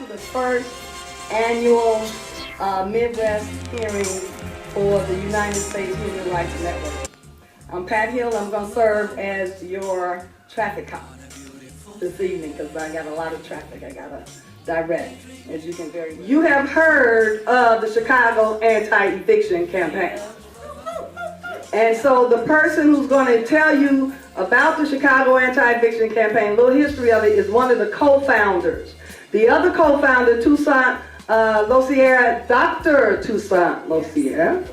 the first annual Midwest hearing for the United States Human Rights Network. I'm Pat Hill. I'm going to serve as your traffic cop this evening because I got a lot of traffic I got to direct, as you can very well. You have heard of the Chicago anti-eviction campaign. And so the person who's going to tell you about the Chicago anti-eviction campaign, a little history of it, is one of the co-founders. The other co-founder, Toussaint Losier, Dr. Toussaint Losier,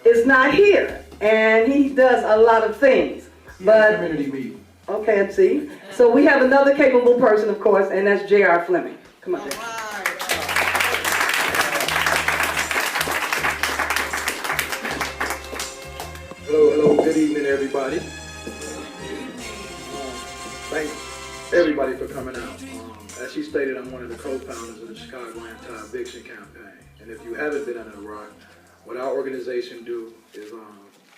is not here. And he does a lot of things. But community meeting. Okay, let's see. So we have another capable person, of course, and that's J.R. Fleming. Come on, J.R. Hello, good evening, everybody. Thanks, everybody, for coming out. As she stated, I'm one of the co-founders of the Chicago Anti-Eviction Campaign. And if you haven't been under the rock, what our organization do is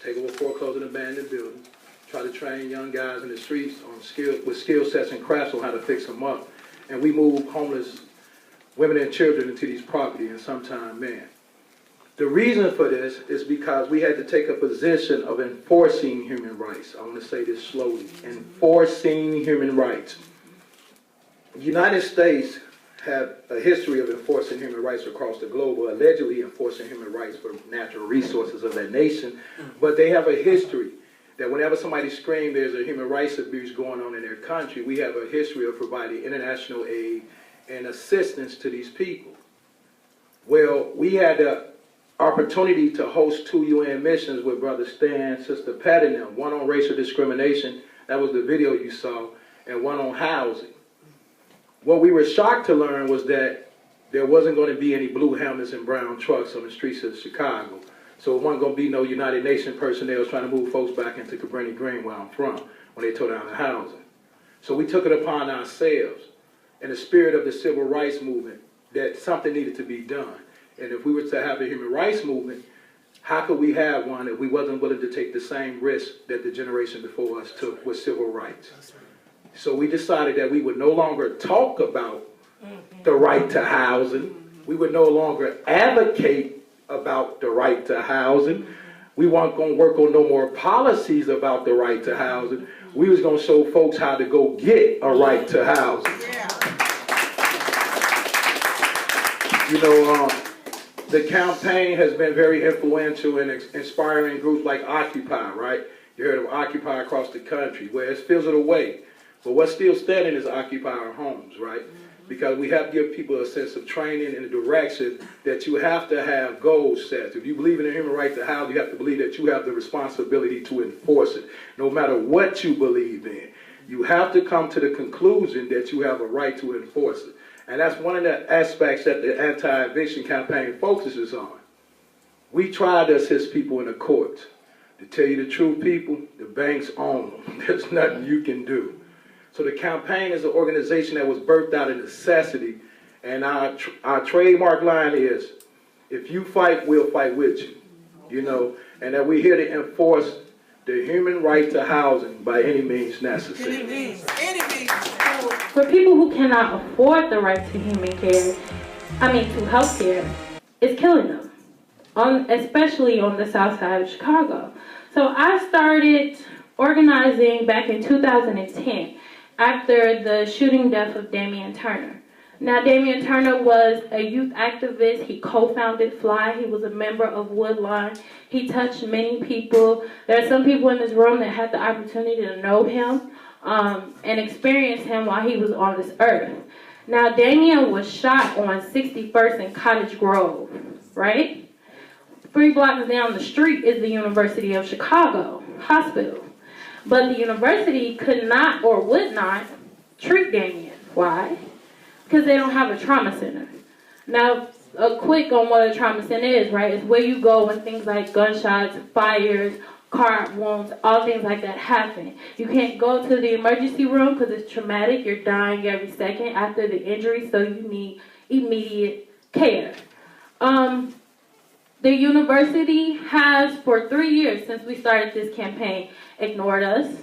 take over foreclosed and abandoned buildings, try to train young guys in the streets on with skill sets and crafts on how to fix them up. And we move homeless women and children into these properties, and sometimes men. The reason for this is because we had to take a position of enforcing human rights. I want to say this slowly. Enforcing human rights. The United States have a history of enforcing human rights across the globe, or allegedly enforcing human rights for natural resources of that nation. But they have a history that whenever somebody screams there's a human rights abuse going on in their country, we have a history of providing international aid and assistance to these people. Well, we had the opportunity to host 2 UN missions with Brother Stan, Sister Pat and them, one on racial discrimination, that was the video you saw, and one on housing. What we were shocked to learn was that there wasn't going to be any blue helmets and brown trucks on the streets of Chicago. So it wasn't going to be no United Nations personnel trying to move folks back into Cabrini Green, where I'm from, when they tore down the housing. So we took it upon ourselves, in the spirit of the civil rights movement, that something needed to be done. And if we were to have a human rights movement, how could we have one if we wasn't willing to take the same risk that the generation before us took with civil rights? So we decided that we would no longer talk about the right to housing. We would no longer advocate about the right to housing. We weren't going to work on no more policies about the right to housing. We was going to show folks how to go get a right to housing. You know, the campaign has been very influential in inspiring groups like Occupy, right? You heard of Occupy across the country, where it's fizzled away. But what's still standing is Occupy Our Homes, right? Because we have to give people a sense of training and a direction that you have to have goals set. If you believe in the human right to housing, you have to believe that you have the responsibility to enforce it, no matter what you believe in. You have to come to the conclusion that you have a right to enforce it. And that's one of the aspects that the anti-eviction campaign focuses on. We try to assist people in the courts. To tell you the truth, people, the banks own them. There's nothing you can do. So the campaign is an organization that was birthed out of necessity. And our trademark line is, if you fight, we'll fight with you. You know, and that we're here to enforce the human right to housing by any means necessary. Any means. For people who cannot afford the right to to health care, it's killing them, especially on the south side of Chicago. So I started organizing back in 2010 after the shooting death of Damian Turner. Now, Damian Turner was a youth activist. He co-founded FLY. He was a member of Woodline. He touched many people. There are some people in this room that had the opportunity to know him and experience him while he was on this earth. Now, Damian was shot on 61st and Cottage Grove, right? 3 blocks down the street is the University of Chicago Hospital. But the university could not or would not treat Damian. Why? Because they don't have a trauma center. Now, a quick on what a trauma center is, right? It's where you go when things like gunshots, fires, car wounds, all things like that happen. You can't go to the emergency room because it's traumatic. You're dying every second after the injury, so you need immediate care. The university has, for 3 years since we started this campaign, ignored us,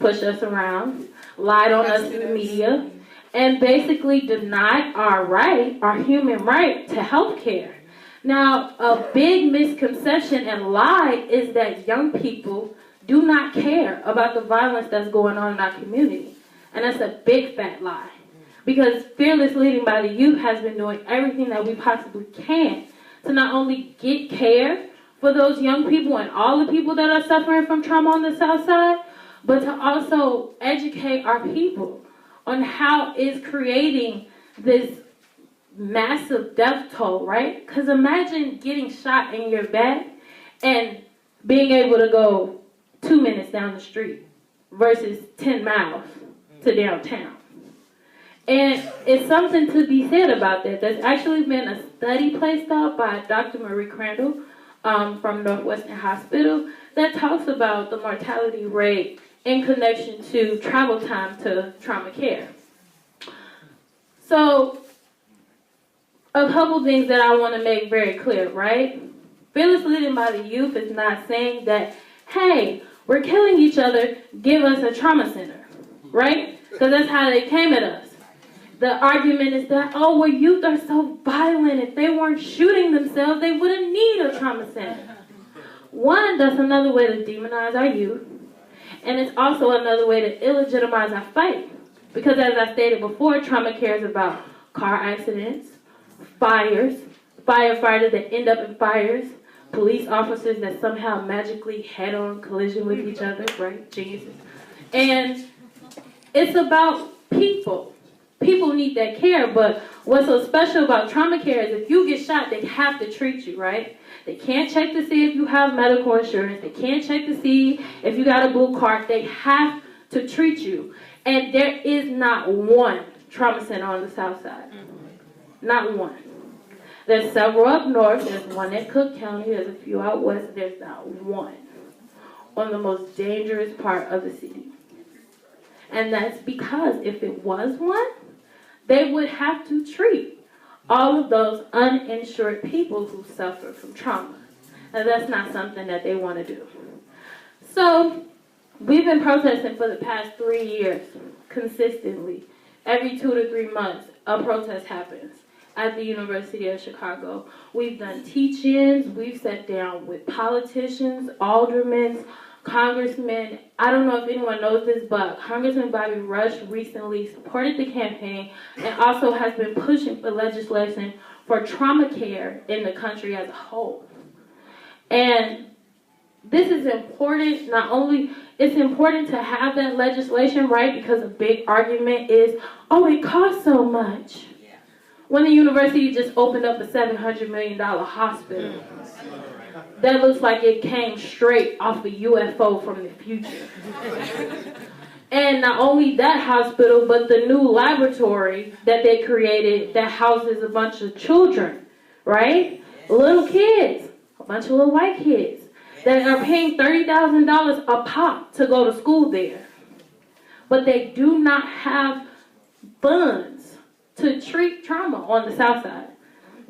pushed us around, lied on us in the media, and basically denied our human right to health care. Now, a big misconception and lie is that young people do not care about the violence that's going on in our community. And that's a big fat lie. Because Fearless Leading by the Youth has been doing everything that we possibly can to not only get care for those young people and all the people that are suffering from trauma on the South Side, but to also educate our people on how it's creating this massive death toll, right? Because imagine getting shot in your back and being able to go 2 minutes down the street versus 10 miles to downtown. And it's something to be said about that. There's actually been a study placed out by Dr. Marie Crandall from Northwestern Hospital that talks about the mortality rate in connection to travel time to trauma care. So, a couple things that I want to make very clear, right? Fearless Leading by the Youth is not saying that, hey, we're killing each other, give us a trauma center, right? Because that's how they came at us. The argument is that, oh, well, youth are so violent. If they weren't shooting themselves, they wouldn't need a trauma center. One, that's another way to demonize our youth. And it's also another way to illegitimize our fight. Because as I stated before, trauma care is about car accidents, fires, firefighters that end up in fires, police officers that somehow magically head-on collision with each other, right? Geniuses. And it's about people. People need that care, but what's so special about trauma care is if you get shot, they have to treat you, right? They can't check to see if you have medical insurance. They can't check to see if you got a blue card. They have to treat you. And there is not one trauma center on the South Side. Not one. There's several up north. There's one in Cook County. There's a few out west. There's not one on the most dangerous part of the city. And that's because if it was one, they would have to treat all of those uninsured people who suffer from trauma. And that's not something that they want to do. So we've been protesting for the past 3 years consistently. Every 2 to 3 months, a protest happens at the University of Chicago. We've done teach-ins. We've sat down with politicians, aldermen, congressmen. I don't know if anyone knows this, but Congressman Bobby Rush recently supported the campaign and also has been pushing for legislation for trauma care in the country as a whole. And this is important. Not only it's important to have that legislation, right? Because a big argument is, oh, it costs so much. When the university just opened up a $700 million hospital. That looks like it came straight off a UFO from the future. And not only that hospital, but the new laboratory that they created that houses a bunch of children, right? Little kids, a bunch of little white kids that are paying $30,000 a pop to go to school there. But they do not have funds to treat trauma on the South Side.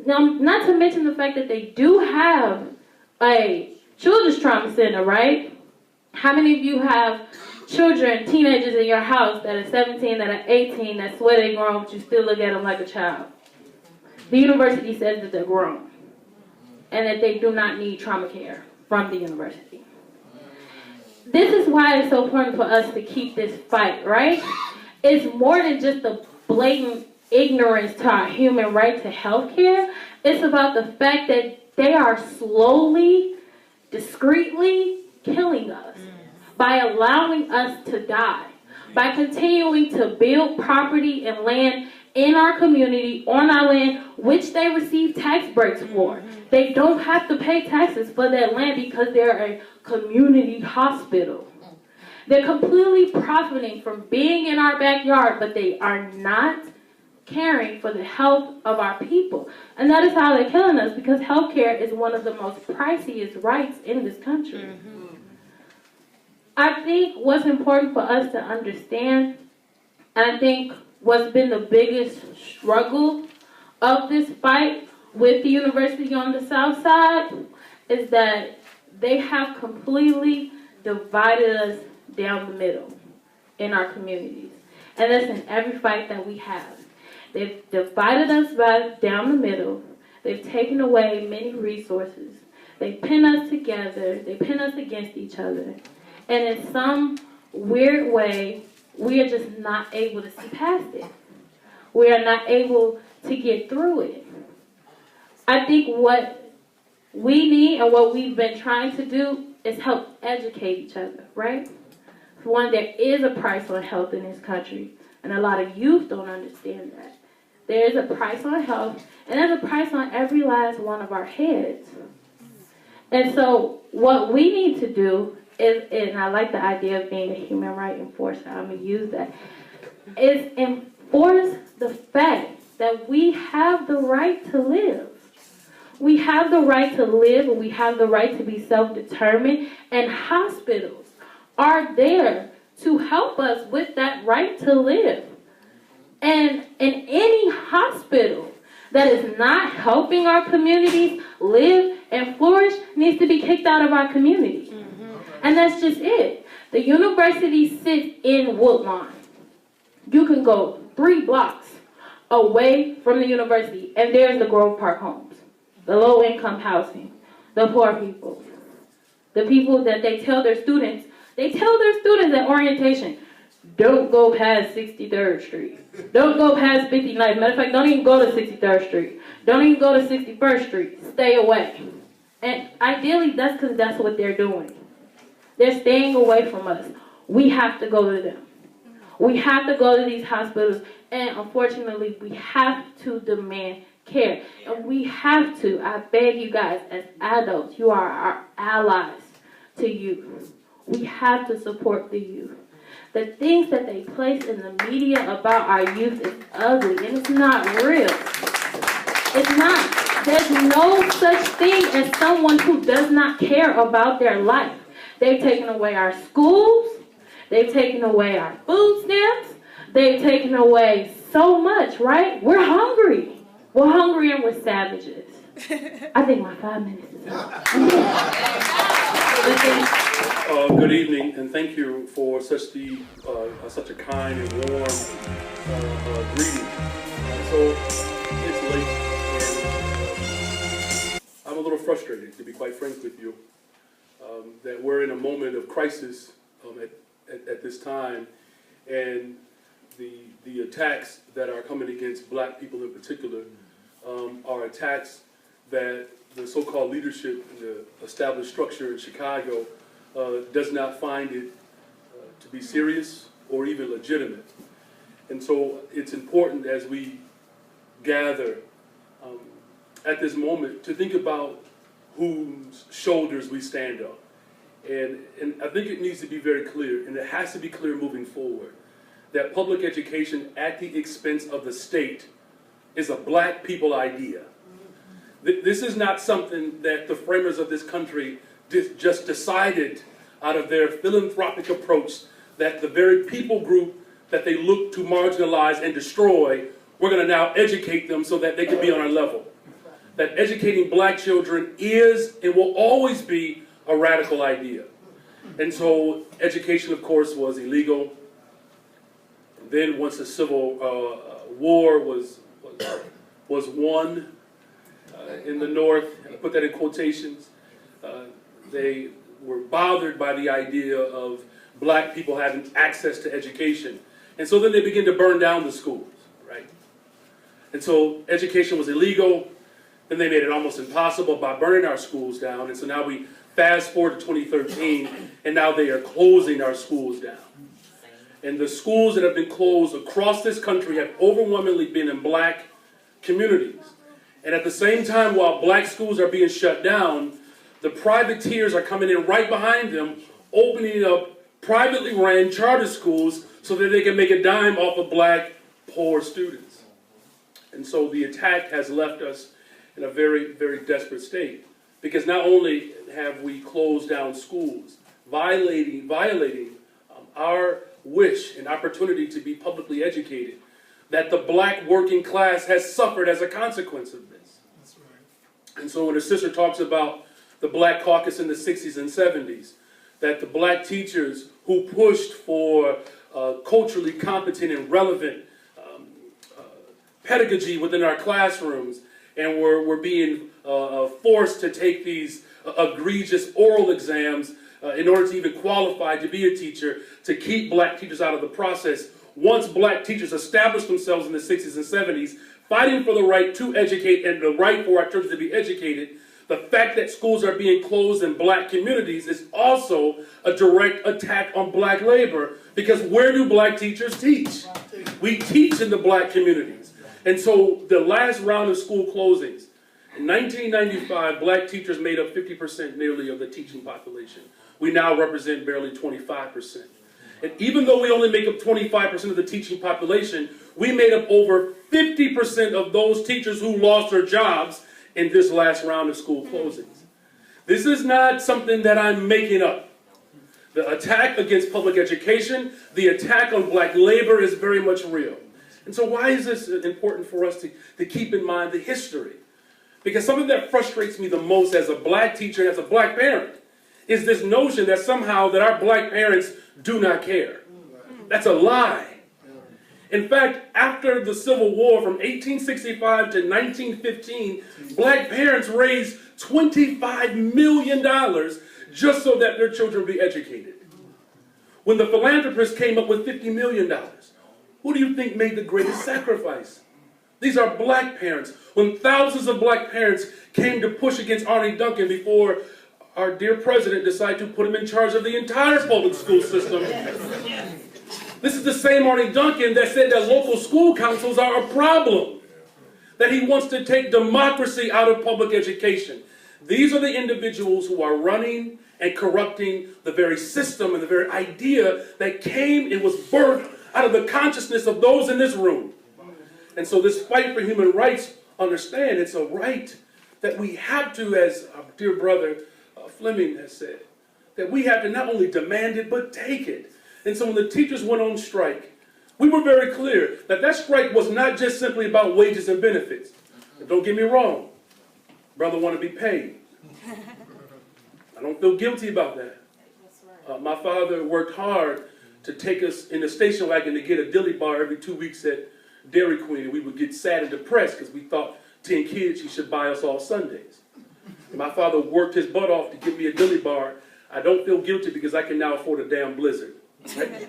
Now, not to mention the fact that they do have a children's trauma center, right? How many of you have children, teenagers in your house that are 17, that are 18, that swear they're grown, but you still look at them like a child? The university says that they're grown and that they do not need trauma care from the university. This is why it's so important for us to keep this fight, right? It's more than just a blatant ignorance to our human right to health care. It's about the fact that they are slowly, discreetly killing us by allowing us to die, by continuing to build property and land in our community, on our land, which they receive tax breaks for. They don't have to pay taxes for that land because they're a community hospital. They're completely profiting from being in our backyard, but they are not caring for the health of our people. And that is how they're killing us, because healthcare is one of the most priciest rights in this country. I think what's important for us to understand, and I think what's been the biggest struggle of this fight with the university on the South Side, is that they have completely divided us down the middle in our communities. And that's in every fight that we have. They've divided us down the middle. They've taken away many resources. They pin us together. They pin us against each other. And in some weird way, we are just not able to see past it. We are not able to get through it. I think what we need and what we've been trying to do is help educate each other, right? For one, there is a price on health in this country, and a lot of youth don't understand that. There is a price on health, and there's a price on every last one of our heads. And so what we need to do is, and I like the idea of being a human rights enforcer, I'm going to use that, is enforce the fact that we have the right to live. We have the right to live, and we have the right to be self-determined, and hospitals are there to help us with that right to live. And in any hospital that is not helping our communities live and flourish needs to be kicked out of our community. And that's just it. The university sits in Woodlawn. You can go 3 blocks away from the university, and there's the Grove Park homes, the low-income housing, the poor people, the people that they tell their students at orientation, don't go past 63rd Street. Don't go past 59th. Matter of fact, don't even go to 63rd Street. Don't even go to 61st Street. Stay away. And ideally, that's because that's what they're doing. They're staying away from us. We have to go to them. We have to go to these hospitals, and unfortunately, we have to demand care. And we have to, I beg you guys, as adults, you are our allies to youth. We have to support the youth. The things that they place in the media about our youth is ugly, and it's not real. It's not. There's no such thing as someone who does not care about their life. They've taken away our schools. They've taken away our food stamps. They've taken away so much, right? We're hungry. We're hungry and we're savages. I think my 5 minutes is up. Good evening, and thank you for such a kind and warm greeting. So it's late, and I'm a little frustrated, to be quite frank with you, that we're in a moment of crisis at this time, and the attacks that are coming against black people in particular are attacks that the so-called leadership in the established structure in Chicago does not find it to be serious or even legitimate. And so it's important as we gather at this moment to think about whose shoulders we stand on. And I think it needs to be very clear, and it has to be clear moving forward, that public education at the expense of the state is a black people idea. This is not something that the framers of this country just decided out of their philanthropic approach, that the very people group that they look to marginalize and destroy, we're going to now educate them so that they can be on our level. That educating black children is and will always be a radical idea. And so education, of course, was illegal. And then once the Civil War was won in the North, and I put that in quotations, they were bothered by the idea of black people having access to education. And so then they began to burn down the schools, right? And so education was illegal. Then they made it almost impossible by burning our schools down. And so now we fast forward to 2013, and now they are closing our schools down. And the schools that have been closed across this country have overwhelmingly been in black communities. And at the same time, while black schools are being shut down, the privateers are coming in right behind them, opening up privately ran charter schools so that they can make a dime off of black poor students. And so the attack has left us in a very, very desperate state. Because not only have we closed down schools, violating our wish and opportunity to be publicly educated, that the black working class has suffered as a consequence of this. That's right. And so when a sister talks about the Black Caucus in the 60s and 70s, that the black teachers who pushed for culturally competent and relevant pedagogy within our classrooms, and we're being forced to take these egregious oral exams in order to even qualify to be a teacher, to keep black teachers out of the process. Once black teachers established themselves in the 60s and 70s, fighting for the right to educate and the right for our children to be educated, the fact that schools are being closed in black communities is also a direct attack on black labor, because where do black teachers teach? We teach in the black communities. And so the last round of school closings, in 1995, black teachers made up 50% nearly of the teaching population. We now represent barely 25%. And even though we only make up 25% of the teaching population, we made up over 50% of those teachers who lost their jobs in this last round of school closings. This is not something that I'm making up. The attack against public education, the attack on black labor is very much real. And so why is this important for us to keep in mind the history? Because something that frustrates me the most as a black teacher and as a black parent is this notion that somehow that our black parents do not care. That's a lie. In fact, after the Civil War from 1865 to 1915, black parents raised $25 million just so that their children be educated. When the philanthropists came up with $50 million, who do you think made the greatest sacrifice? These are black parents. When thousands of black parents came to push against Arne Duncan before our dear president decided to put him in charge of the entire public school system. This is the same Arne Duncan that said that local school councils are a problem, that he wants to take democracy out of public education. These are the individuals who are running and corrupting the very system and the very idea that came and was birthed out of the consciousness of those in this room. And so this fight for human rights, understand, it's a right that we have to, as our dear brother Fleming has said, that we have to not only demand it, but take it. And so when the teachers went on strike, we were very clear that that strike was not just simply about wages and benefits. And don't get me wrong, brother want to be paid. I don't feel guilty about that. My father worked hard to take us in the station wagon to get a dilly bar every 2 weeks at Dairy Queen, and we would get sad and depressed because we thought 10 kids, he should buy us all Sundays. My father worked his butt off to give me a dilly bar. I don't feel guilty because I can now afford a damn Blizzard. Right?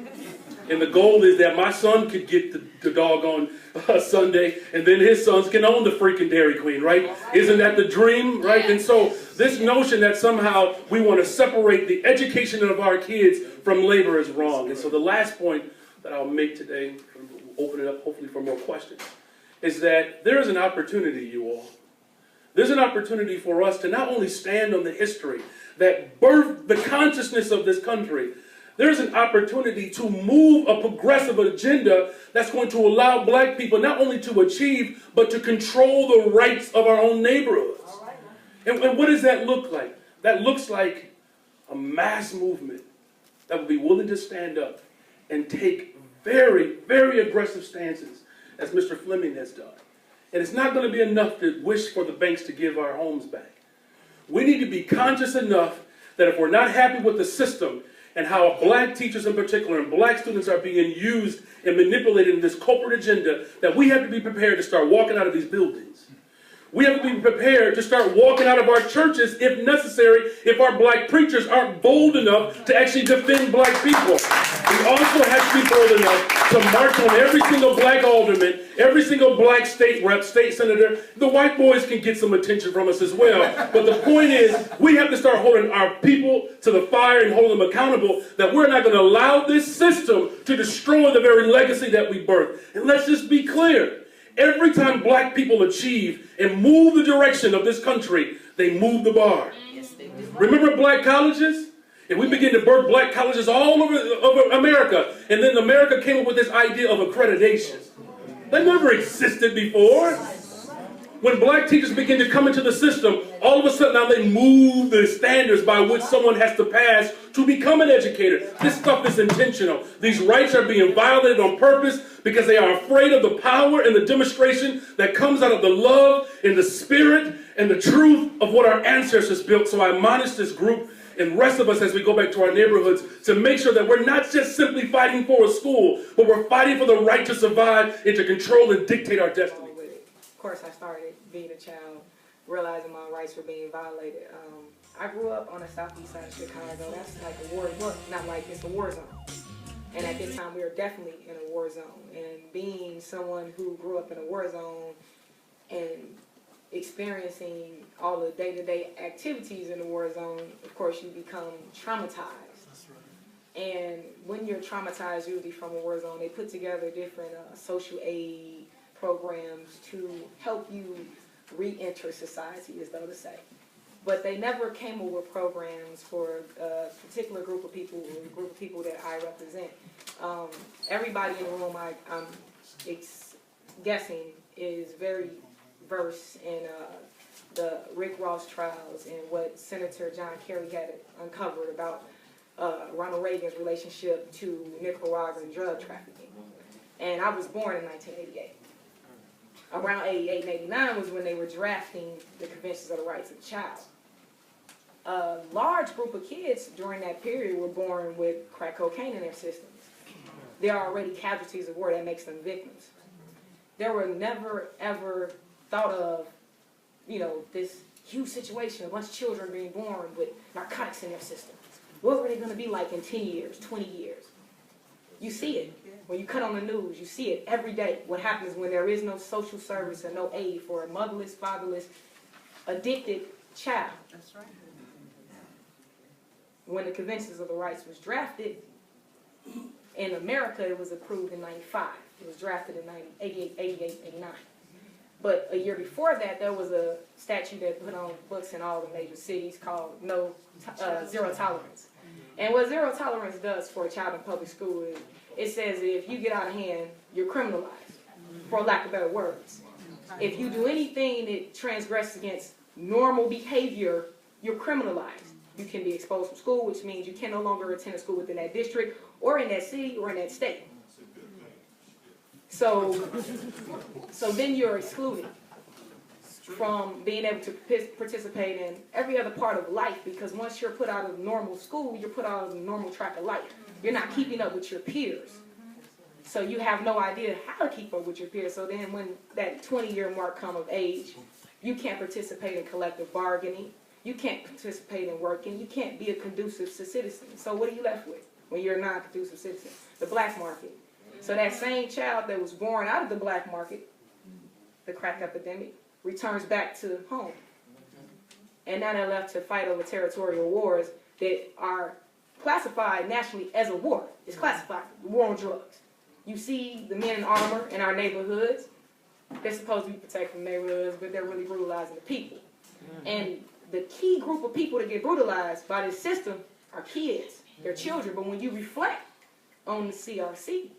And the goal is that my son could get the doggone Sunday, and then his sons can own the freaking Dairy Queen, right? Isn't that the dream, right? And so this notion that somehow we want to separate the education of our kids from labor is wrong. And so the last point that I'll make today, open it up hopefully for more questions, is that there is an opportunity, you all. There's an opportunity for us to not only stand on the history that birthed the consciousness of this country, there's an opportunity to move a progressive agenda that's going to allow black people not only to achieve, but to control the rights of our own neighborhoods. And what does that look like? That looks like a mass movement that will be willing to stand up and take very, very aggressive stances, as Mr. Fleming has done. And it's not going to be enough to wish for the banks to give our homes back. We need to be conscious enough that if we're not happy with the system and how black teachers in particular and black students are being used and manipulated in this corporate agenda, that we have to be prepared to start walking out of these buildings. We have to be prepared to start walking out of our churches if necessary, if our black preachers aren't bold enough to actually defend black people. We also have to be bold enough to march on every single black alderman, every single black state rep, state senator. The white boys can get some attention from us as well. But the point is, we have to start holding our people to the fire and holding them accountable, that we're not going to allow this system to destroy the very legacy that we birthed. And let's just be clear. Every time black people achieve and move the direction of this country, they move the bar. Yes, they do. Remember black colleges? And we began to birth black colleges all over America. And then America came up with this idea of accreditation. That never existed before. When black teachers begin to come into the system, all of a sudden now they move the standards by which someone has to pass to become an educator. This stuff is intentional. These rights are being violated on purpose because they are afraid of the power and the demonstration that comes out of the love and the spirit and the truth of what our ancestors built. So I admonish this group and rest of us as we go back to our neighborhoods to make sure that we're not just simply fighting for a school, but we're fighting for the right to survive and to control and dictate our destiny. Of course, I started being a child, realizing my rights were being violated. I grew up on the southeast side of Chicago. That's like a war, well, not like, it's a war zone. And at this time, we were definitely in a war zone. And being someone who grew up in a war zone and experiencing all the day-to-day activities in the war zone, of course, you become traumatized. And when you're traumatized, usually from a war zone, they put together different social aid programs to help you re-enter society, as though to say. But they never came up with programs for a particular group of people, or the group of people that I represent. Everybody in the room, I'm guessing, is very versed in the Rick Ross trials and what Senator John Kerry had uncovered about Ronald Reagan's relationship to Nicaraguan drug trafficking. And I was born in 1988. Around 88 and 89 was when they were drafting the Conventions of the Rights of the Child. A large group of kids during that period were born with crack cocaine in their systems. They are already casualties of war. That makes them victims. There were never, ever thought of, this huge situation, a bunch of children being born with narcotics in their system. What were they going to be like in 10 years, 20 years? You see it. When you cut on the news, you see it every day. What happens when there is no social service and no aid for a motherless, fatherless, addicted child. That's right. When the Conventions of the Rights was drafted, in America it was approved in 95. It was drafted in 88, 89. But a year before that, there was a statute that put on books in all the major cities called Zero Tolerance. And what zero tolerance does for a child in public school is it says that if you get out of hand, you're criminalized, for lack of better words. If you do anything that transgresses against normal behavior, you're criminalized. You can be exposed from school, which means you can no longer attend a school within that district or in that city or in that state. So then you're excluded from being able to participate in every other part of life, because once you're put out of normal school, you're put out of the normal track of life. You're not keeping up with your peers. So you have no idea how to keep up with your peers. So then when that 20-year mark comes of age, you can't participate in collective bargaining. You can't participate in working. You can't be a conducive citizen. So what are you left with when you're a non-conducive citizen? The black market. So that same child that was born out of the black market, the crack epidemic, returns back to home. And now they're left to fight over territorial wars that are classified nationally as a war. It's classified, war on drugs. You see the men in armor in our neighborhoods. They're supposed to be protecting the neighborhoods, but they're really brutalizing the people. And the key group of people that get brutalized by this system are kids. They're children. But when you reflect on the CRC,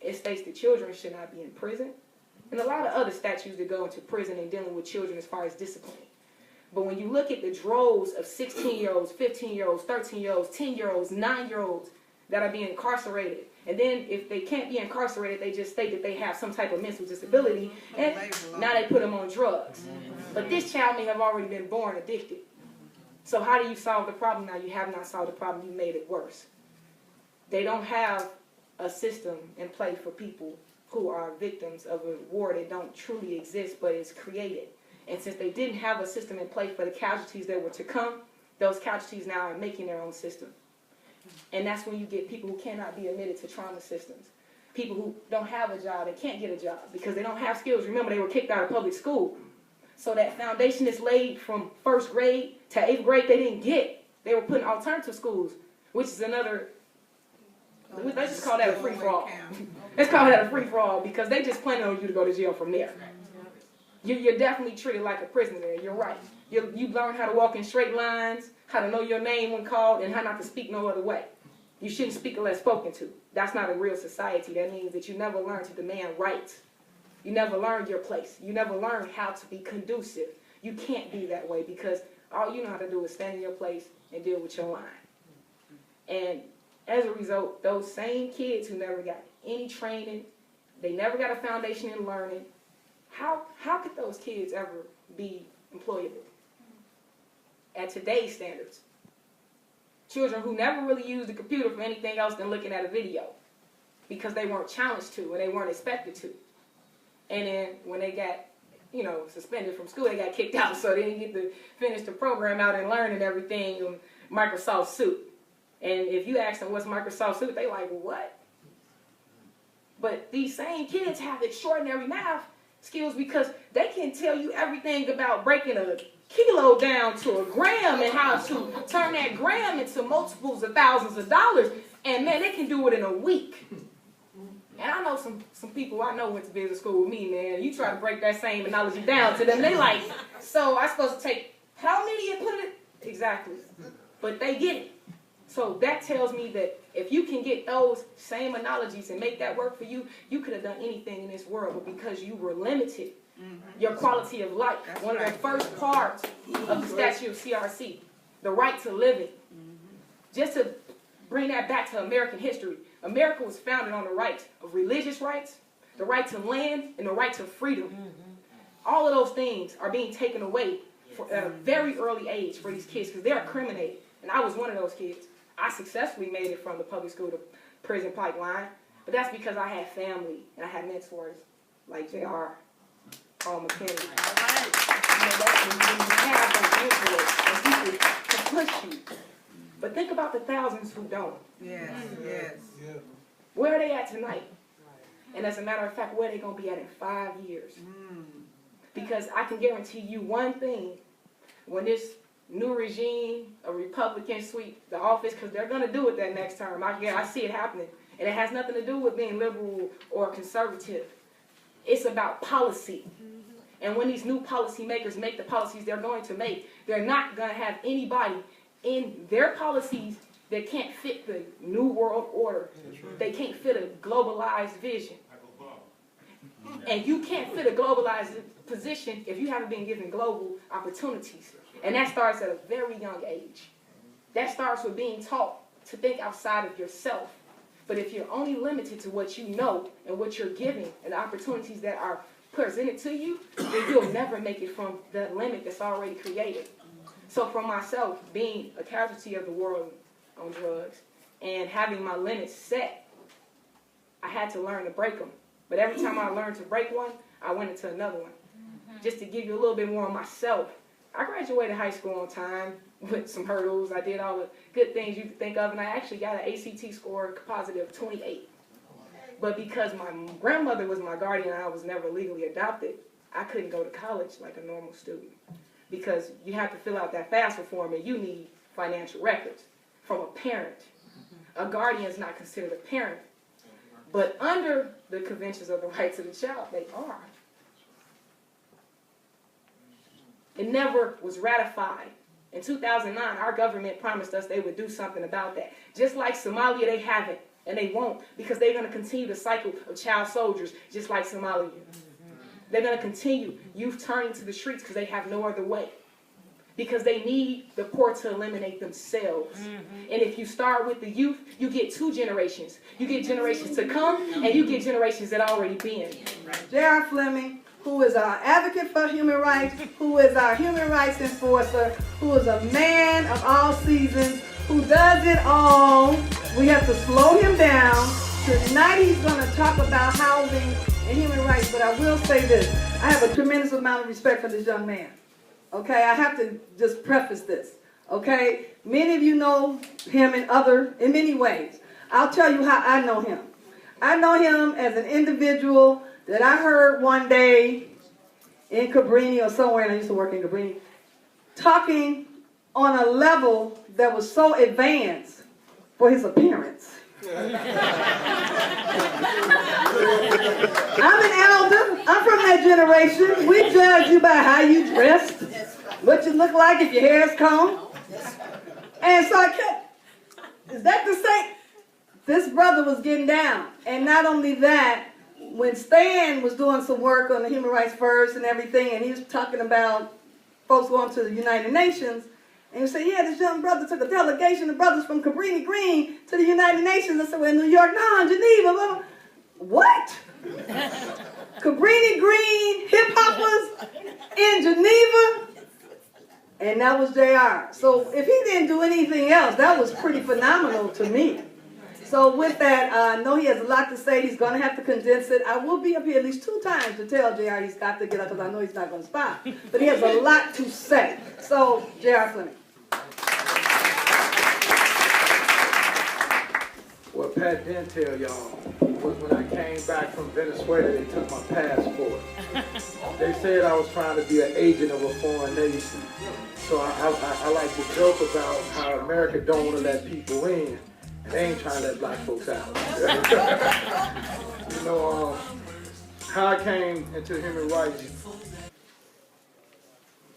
it states that children should not be in prison. And a lot of other statutes that go into prison and dealing with children as far as discipline. But when you look at the droves of 16-year-olds, 15-year-olds, 13-year-olds, 10-year-olds, 9-year-olds that are being incarcerated, and then if they can't be incarcerated, they just state that they have some type of mental disability, and now they put them on drugs. But this child may have already been born addicted. So how do you solve the problem? Now you have not solved the problem, you made it worse. They don't have a system in play for people who are victims of a war that don't truly exist but is created. And since they didn't have a system in place for the casualties that were to come, those casualties now are making their own system. And that's when you get people who cannot be admitted to trauma systems. People who don't have a job and can't get a job because they don't have skills. Remember, they were kicked out of public school. So that foundation is laid from 1st grade to 8th grade they didn't get. They were put in alternative schools, which is another, let's just call that a free-for-all. Let's call that a free-for-all because they just planning on you to go to jail from there. You're definitely treated like a prisoner there. You're right. You learn how to walk in straight lines, how to know your name when called, and how not to speak no other way. You shouldn't speak unless spoken to. That's not a real society. That means that you never learn to demand rights. You never learn your place. You never learn how to be conducive. You can't be that way because all you know how to do is stand in your place and deal with your line. And as a result, those same kids who never got any training, they never got a foundation in learning, how could those kids ever be employable at today's standards? Children who never really used the computer for anything else than looking at a video because they weren't challenged to and they weren't expected to. And then when they got, suspended from school, they got kicked out, so they didn't get to finish the program out and learn and everything in Microsoft Suite. And if you ask them what's Microsoft Suite, they like, what? But these same kids have extraordinary math skills because they can tell you everything about breaking a kilo down to a gram and how to turn that gram into multiples of thousands of dollars. And man, they can do it in a week. And I know some people I know went to business school with me, man. You try to break that same analogy down to them, they like, so I'm supposed to take how many and put it in? Exactly. But they get it. So that tells me that if you can get those same analogies and make that work for you, you could have done anything in this world. But because you were limited, your quality of life, one of the first parts of the statute of CRC, the right to living. Just to bring that back to American history, America was founded on the rights of religious rights, the right to land, and the right to freedom. All of those things are being taken away at a very early age for these kids because they're incriminated. And I was one of those kids. I successfully made it from the public school to prison pipeline, but that's because I had family and I had mentors like J.R., Paul McKinney. You have those mentors and people to push you. But think about the thousands who don't. Yes, yes. Where are they at tonight? And as a matter of fact, where are they going to be at in 5 years? Because I can guarantee you one thing. When this new regime, a Republican sweep the office, because they're going to do it that next term. I see it happening. And it has nothing to do with being liberal or conservative. It's about policy. And when these new policymakers make the policies they're going to make, they're not going to have anybody in their policies that can't fit the new world order. They can't fit a globalized vision. And you can't fit a globalized position if you haven't been given global opportunities. And that starts at a very young age. That starts with being taught to think outside of yourself. But if you're only limited to what you know and what you're given and the opportunities that are presented to you, then you'll never make it from the limit that's already created. So for myself, being a casualty of the world on drugs and having my limits set, I had to learn to break them. But every time I learned to break one, I went into another one. Just to give you a little bit more of myself, I graduated high school on time with some hurdles. I did all the good things you could think of, and I actually got an ACT score composite of 28. But because my grandmother was my guardian and I was never legally adopted, I couldn't go to college like a normal student. Because you have to fill out that FAFSA form and you need financial records from a parent. A guardian is not considered a parent. But under the Conventions of the Rights of the Child, they are. It never was ratified. In 2009, our government promised us they would do something about that. Just like Somalia, they haven't, and they won't, because they're going to continue the cycle of child soldiers, just like Somalia. They're going to continue youth turning to the streets because they have no other way. Because they need the poor to eliminate themselves. And if you start with the youth, you get 2 generations. You get generations to come, and you get generations that already been. J.R. Fleming, who is our advocate for human rights, who is our human rights enforcer, who is a man of all seasons, who does it all. We have to slow him down. Tonight he's going to talk about housing and human rights, but I will say this. I have a tremendous amount of respect for this young man. Okay, I have to just preface this. Okay, many of you know him in many ways. I'll tell you how I know him. I know him as an individual that I heard one day in Cabrini or somewhere, and I used to work in Cabrini, talking on a level that was so advanced for his appearance. I'm an elder. I'm from that generation. We judge you by how you dressed, what you look like if your hair's combed. And so I kept, is that the same? This brother was getting down. And not only that, when Stan was doing some work on the Human Rights First and everything, and he was talking about folks going to the United Nations, and he said, yeah, this young brother took a delegation of brothers from Cabrini Green to the United Nations. I said, well, in New York, no, in Geneva. Blah, blah. What? Cabrini Green hip-hoppers in Geneva? and that was JR. So if he didn't do anything else, that was pretty phenomenal to me. So with that, I know he has a lot to say. He's going to have to condense it. I will be up here at least 2 times to tell JR he's got to get up because I know he's not going to stop. But he has a lot to say. So, JR Fleming. What Pat didn't tell y'all was when I came back from Venezuela, they took my passport. They said I was trying to be an agent of a foreign nation. So I like to joke about how America don't want to let people in, and they ain't trying to let black folks out. You know, how I came into human rights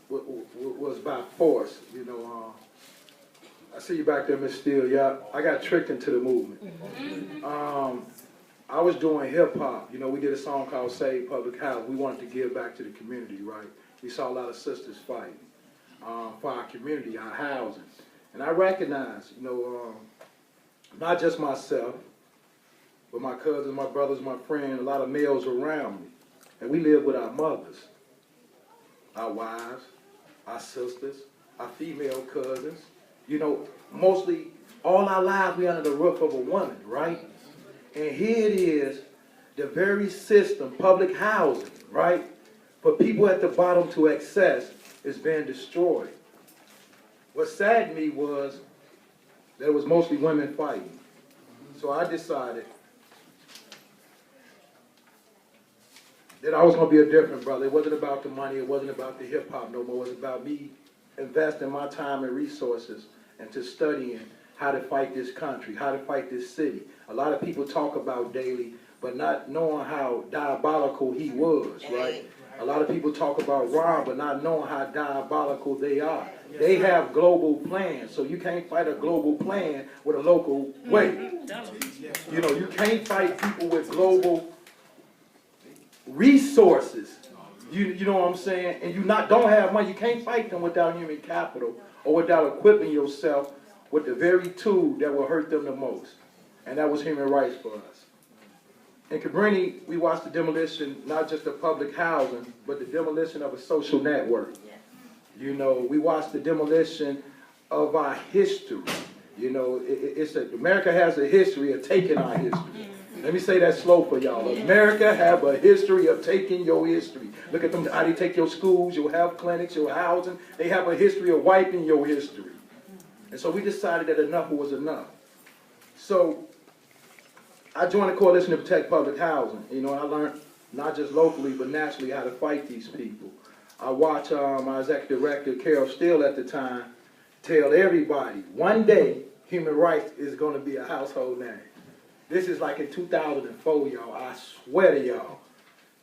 was by force. You know, I see you back there, Miss Steele. Yeah, I got tricked into the movement. I was doing hip hop. You know, we did a song called Save Public House. We wanted to give back to the community, right? We saw a lot of sisters fighting for our community, our housing. And I recognized, you know, not just myself, but my cousins, my brothers, my friends, a lot of males around me. And we live with our mothers, our wives, our sisters, our female cousins. You know, mostly all our lives we under the roof of a woman, right? And here it is, the very system, public housing, right, for people at the bottom to access is being destroyed. What saddened me was that it was mostly women fighting. So I decided that I was going to be a different brother. It wasn't about the money. It wasn't about the hip hop no more. It was about me investing my time and resources into studying how to fight this country, how to fight this city. A lot of people talk about Daley, but not knowing how diabolical he was, right? A lot of people talk about Ron, but not knowing how diabolical they are. They have global plans, so you can't fight a global plan with a local way. You know, you can't fight people with global resources. You know what I'm saying? And you don't have money. You can't fight them without human capital or without equipping yourself with the very tool that will hurt them the most. And that was human rights for us. In Cabrini, we watched the demolition, not just of public housing, but the demolition of a social network. You know, we watched the demolition of our history. You know, America has a history of taking our history. Let me say that slow for y'all. America have a history of taking your history. Look at them, how they take your schools, your health clinics, your housing. They have a history of wiping your history. And so we decided that enough was enough. So I joined the Coalition to Protect Public Housing. You know, I learned not just locally, but nationally how to fight these people. I watched my executive director, Carol Steele at the time, tell everybody, one day, human rights is going to be a household name. This is like in 2004, y'all. I swear to y'all.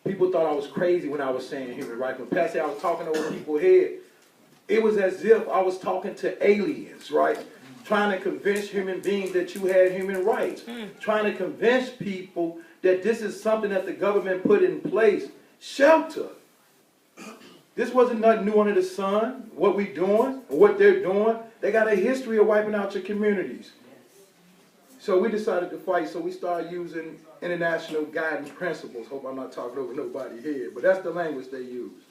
People thought I was crazy when I was saying human rights. When Pat said I was talking over people's head, it was as if I was talking to aliens, right? Trying to convince human beings that you had human rights. Trying to convince people that this is something that the government put in place. Shelter. This wasn't nothing new under the sun. What we doing, or what they're doing, they got a history of wiping out your communities. So we decided to fight, so we started using international guiding principles. Hope I'm not talking over nobody's head, but that's the language they use.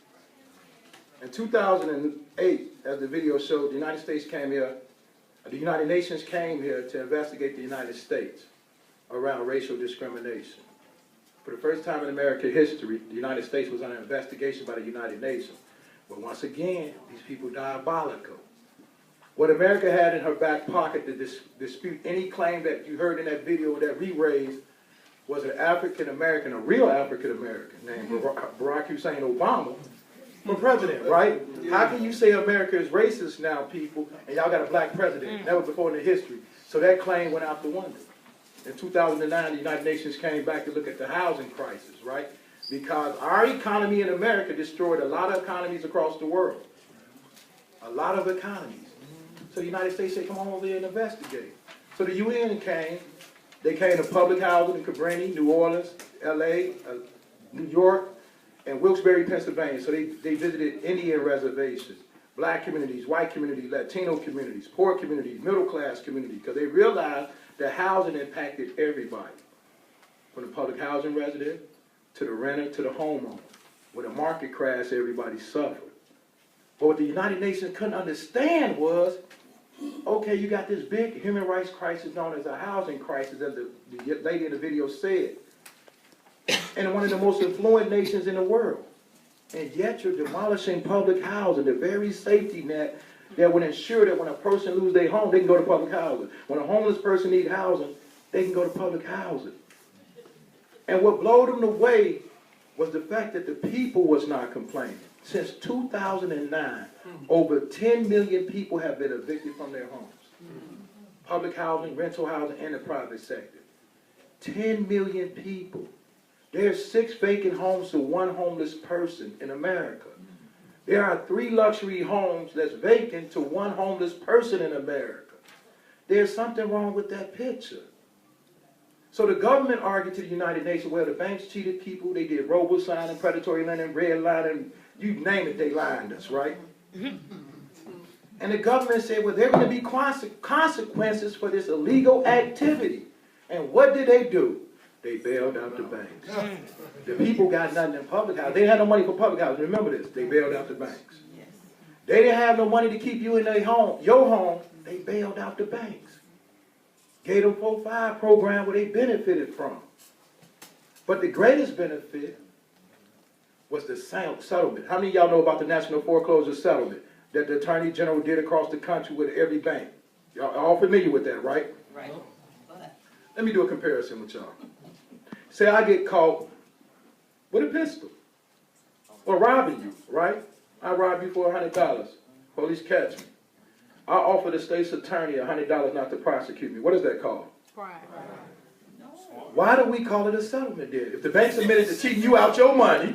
In 2008, as the video showed, the United States came here, the United Nations came here to investigate the United States around racial discrimination. For the first time in American history, the United States was under investigation by the United Nations. But once again, these people diabolical. What America had in her back pocket to dispute any claim that you heard in that video that we raised was an African-American, a real African-American named Barack Hussein Obama for president, right? How can you say America is racist now, people, and y'all got a black president? That was before in the history. So that claim went out the window. In 2009, the United Nations came back to look at the housing crisis, right? Because our economy in America destroyed a lot of economies across the world. A lot of economies. So the United States said, come on over there and investigate. So the UN came. They came to public housing in Cabrini, New Orleans, LA, New York, and Wilkes-Barre, Pennsylvania. So they visited Indian reservations, black communities, white communities, Latino communities, poor communities, middle-class communities, because they realized that housing impacted everybody, from the public housing resident to the renter to the homeowner. When the market crashed, everybody suffered. But what the United Nations couldn't understand was, okay, you got this big human rights crisis known as a housing crisis, as the lady in the video said, in one of the most affluent nations in the world. And yet you're demolishing public housing, the very safety net that would ensure that when a person loses their home, they can go to public housing. When a homeless person needs housing, they can go to public housing. And what blew them away was the fact that the people was not complaining. Since 2009, over 10 million people have been evicted from their homes. Public housing, rental housing, and the private sector. 10 million people. There's 6 vacant homes to 1 homeless person in America. There are 3 luxury homes that's vacant to 1 homeless person in America. There's something wrong with that picture. So the government argued to the United Nations, well, the banks cheated people, they did robo-signing, predatory lending, redlining, you name it, they lined us, right? And the government said, well, there are going to be consequences for this illegal activity. And what did they do? They bailed out the banks. The people got nothing in public housing. They didn't have no money for public housing. Remember this. They bailed out the banks. They didn't have no money to keep you in their home, your home. They bailed out the banks. Gave them 4-5 program where they benefited from. But the greatest benefit was the settlement. How many of y'all know about the national foreclosure settlement that the Attorney General did across the country with every bank? Y'all all familiar with that, right? Right. Let me do a comparison with y'all. Say I get caught with a pistol or robbing you, right? I rob you for $100. Police catch me. I offer the state's attorney $100 not to prosecute me. What is that called? Pride. Why do we call it a settlement then? If the bank's admitted to cheating you out your money,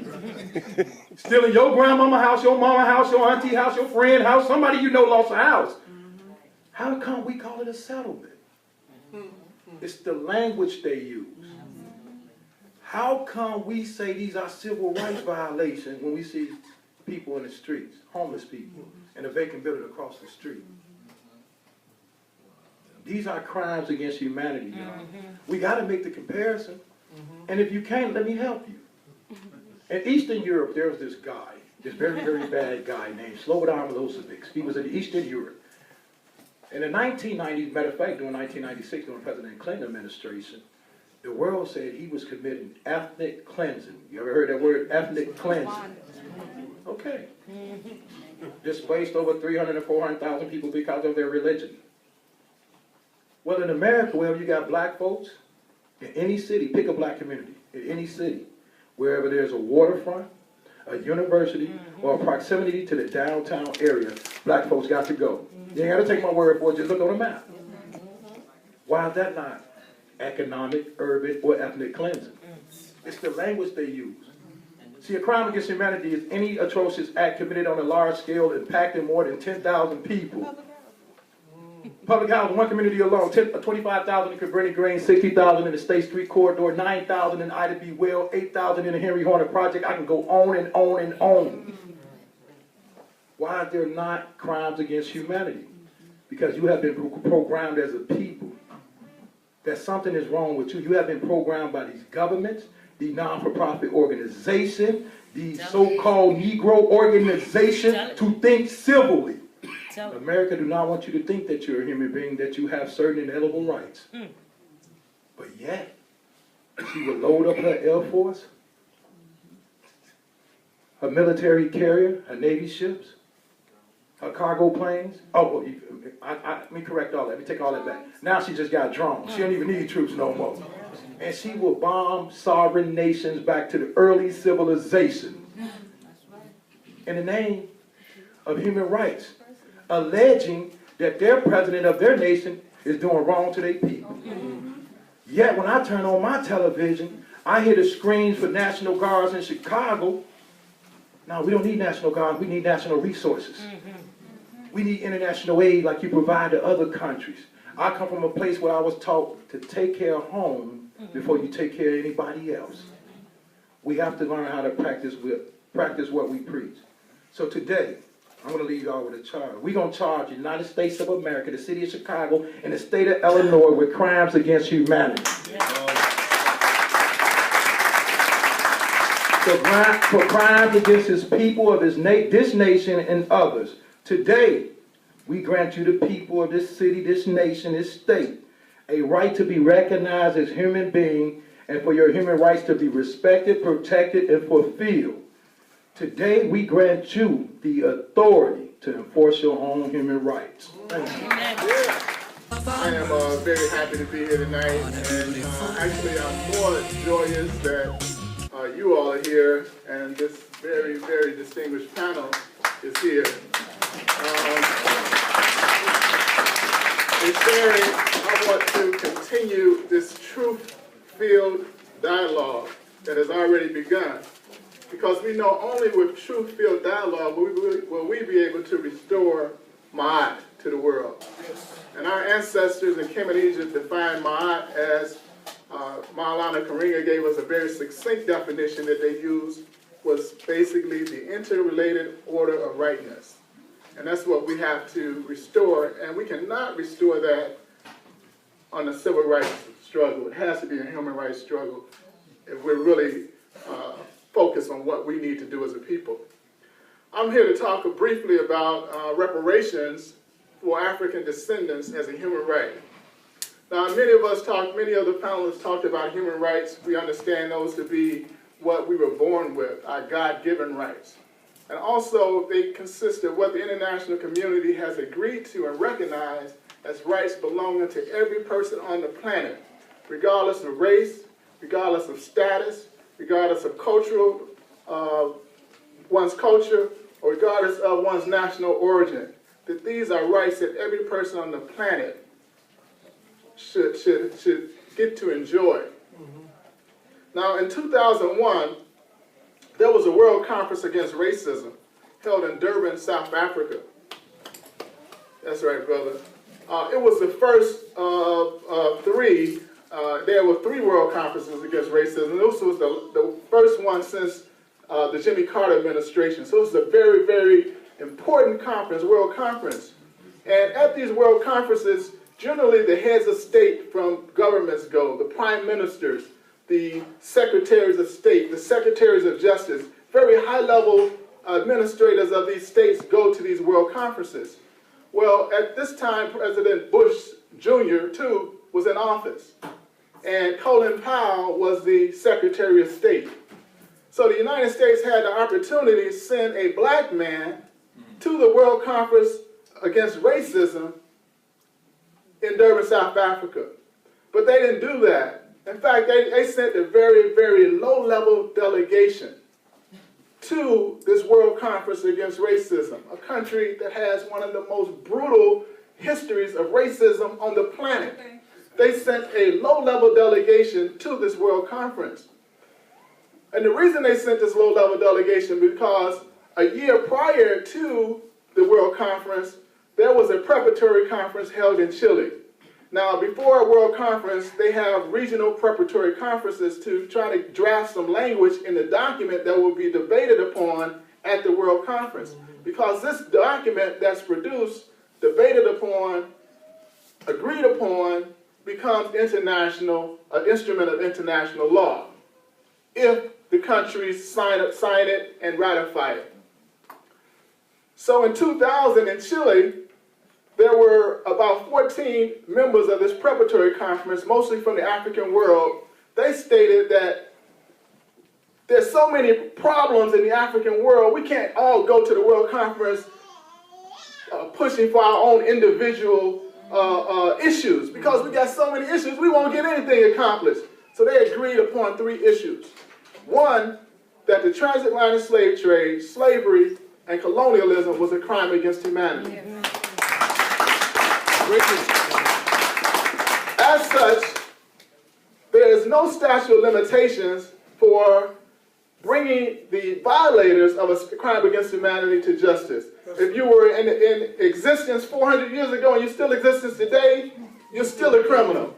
stealing your grandmama house, your mama house, your auntie house, your friend house, somebody you know lost a house, how come we call it a settlement? It's the language they use. How come we say these are civil rights violations when we see people in the streets, homeless people, in a vacant building across the street? These are crimes against humanity, y'all. We got to make the comparison. And if you can't, let me help you. In Eastern Europe, there was this guy, this very, very bad guy named Slobodan Milosevic. He was in Eastern Europe. In the 1990s, matter of fact, during 1996, during President Clinton administration, the world said he was committing ethnic cleansing. You ever heard that word, ethnic cleansing? Okay. Displaced over 300,000 and 400,000 people because of their religion. Well, in America, wherever you got black folks, in any city, pick a black community, in any city, wherever there's a waterfront, a university, or a proximity to the downtown area, black folks got to go. You ain't got to take my word for it, just look on the map. Why is that not economic, urban, or ethnic cleansing? It's the language they use. See, a crime against humanity is any atrocious act committed on a large scale impacting more than 10,000 people. Public housing, one community alone, 25,000 in Cabrini Green, 60,000 in the State Street Corridor, 9,000 in Ida B. Well, 8,000 in the Henry Horner Project. I can go on and on and on. Why are there not crimes against humanity? Because you have been programmed as a people that something is wrong with you. You have been programmed by these governments, the non-for-profit organization, the so-called Negro organization to think civilly. America do not want you to think that you're a human being, that you have certain inalienable rights. But yet, she would load up her Air Force, her military carrier, her Navy ships, her cargo planes. Let me correct all that. Let me take all that back. Now she just got drones. She don't even need troops no more. And she will bomb sovereign nations back to the early civilization in the name of human rights, alleging that their president of their nation is doing wrong to their people. Yet when I turn on my television, I hear the screams for National Guards in Chicago. No, we don't need National Guards, we need national resources. We need international aid like you provide to other countries. I come from a place where I was taught to take care of home before you take care of anybody else. We have to learn how to practice what we preach. So today, I'm going to leave y'all with a charge. We're going to charge the United States of America, the city of Chicago, and the state of Illinois with crimes against humanity. for crimes against his people of this nation and others. Today, we grant you, the people of this city, this nation, this state, a right to be recognized as human being and for your human rights to be respected, protected, and fulfilled. Today, we grant you the authority to enforce your own human rights. Thank you. I am very happy to be here tonight, and actually I'm more joyous that you all are here and this very, very distinguished panel is here. In sharing, I want to continue this truth-filled dialogue that has already begun, because we know only with truth-filled dialogue will we be able to restore Ma'at to the world. And our ancestors in Kemet, Egypt defined Ma'at as, Maulana Karinga gave us a very succinct definition that they used, was basically the interrelated order of rightness. And that's what we have to restore, and we cannot restore that on a civil rights struggle. It has to be a human rights struggle if we're really focused on what we need to do as a people. I'm here to talk briefly about reparations for African descendants as a human right. Now, many of the panelists talked about human rights. We understand those to be what we were born with, our God-given rights. And also, they consist of what the international community has agreed to and recognized as rights belonging to every person on the planet, regardless of race, regardless of status, regardless of one's culture, or regardless of one's national origin. That these are rights that every person on the planet should get to enjoy. Now, in 2001, there was a World Conference Against Racism held in Durban, South Africa. That's right, brother. It was the first of three. There were 3 World Conferences Against Racism. This was the first one since the Jimmy Carter administration. So it was a very, very important conference, world conference. And at these world conferences, generally the heads of state from governments go, the prime ministers, the secretaries of state, the secretaries of justice, very high-level administrators of these states go to these world conferences. Well, at this time, President Bush Jr., too, was in office. And Colin Powell was the Secretary of State. So the United States had the opportunity to send a black man to the World Conference Against Racism in Durban, South Africa. But they didn't do that. In fact, they sent a very, very low-level delegation to this World Conference Against Racism, a country that has one of the most brutal histories of racism on the planet. They sent a low-level delegation to this World Conference. And the reason they sent this low-level delegation because a year prior to the World Conference, there was a preparatory conference held in Chile. Now, before a World Conference, they have regional preparatory conferences to try to draft some language in the document that will be debated upon at the World Conference. Because this document that's produced, debated upon, agreed upon, becomes international, an instrument of international law, if the countries sign it and ratify it. So in 2000 in Chile, there were about 14 members of this preparatory conference, mostly from the African world. They stated that there's so many problems in the African world, we can't all go to the World Conference pushing for our own individual issues. Because we got so many issues, we won't get anything accomplished. So they agreed upon 3 issues. One, that the transatlantic slave trade, slavery, and colonialism was a crime against humanity. As such, there is no statute of limitations for bringing the violators of a crime against humanity to justice. If you were in existence 400 years ago and you're still in existence today, you're still a criminal.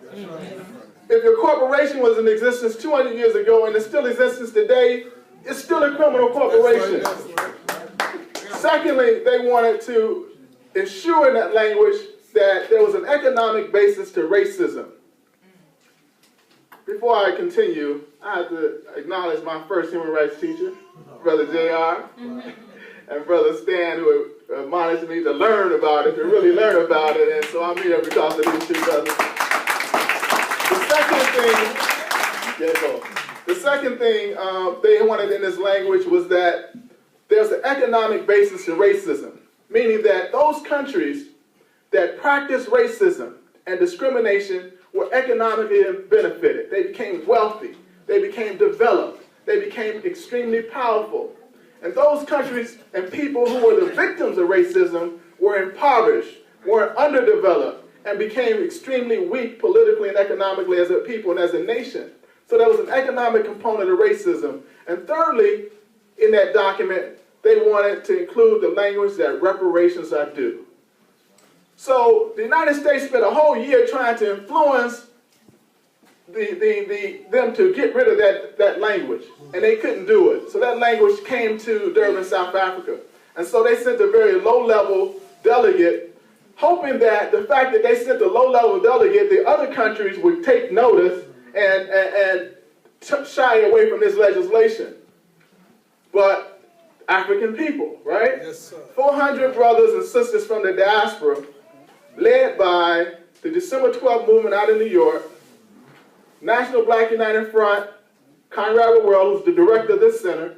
If your corporation was in existence 200 years ago and it's still in existence today, it's still a criminal corporation. Secondly, they wanted to ensure in that language that there was an economic basis to racism. before I continue, I have to acknowledge my first human rights teacher, Brother JR, and Brother Stan, who admonished me to learn about it, to really learn about it, and so I'm here because of these two brothers. The second thing they wanted in this language was that there's an economic basis to racism, meaning that those countries that practice racism and discrimination were economically benefited. They became wealthy. They became developed. They became extremely powerful. And those countries and people who were the victims of racism were impoverished, were underdeveloped, and became extremely weak politically and economically as a people and as a nation. So there was an economic component of racism. And thirdly, in that document, they wanted to include the language that reparations are due. So the United States spent a whole year trying to influence them to get rid of that language, and they couldn't do it. So that language came to Durban, South Africa. And so they sent a very low-level delegate, hoping that the fact that they sent a low-level delegate, the other countries would take notice and shy away from this legislation. But African people, right? Yes, sir. 400 brothers and sisters from the diaspora, led by the December 12th movement out of New York, National Black United Front, Conrad World, who's the director of this center,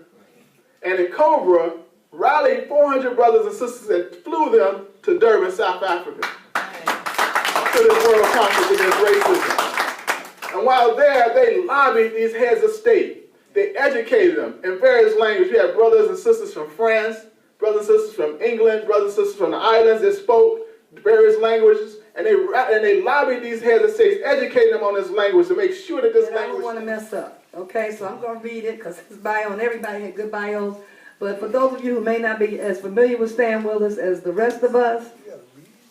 and in Cobra, rallied 400 brothers and sisters and flew them to Durban, South Africa, to this World Conference against racism. And while there, they lobbied these heads of state. They educated them in various languages. We had brothers and sisters from France, brothers and sisters from England, brothers and sisters from the islands that spoke various languages, and they lobbied these heads of states, educating them on this language to make sure that this language... I don't want to mess up, okay? So I'm going to read it because his bio, and everybody had good bios. But for those of you who may not be as familiar with Stan Willis as the rest of us,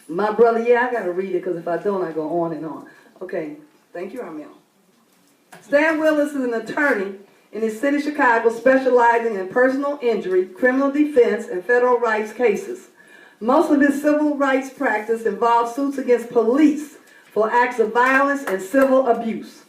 my brother, I got to read it because if I don't, I go on and on. Okay, thank you, Armel. Stan Willis is an attorney in the city of Chicago specializing in personal injury, criminal defense, and federal rights cases. Most of his civil rights practice involves suits against police for acts of violence and civil abuse.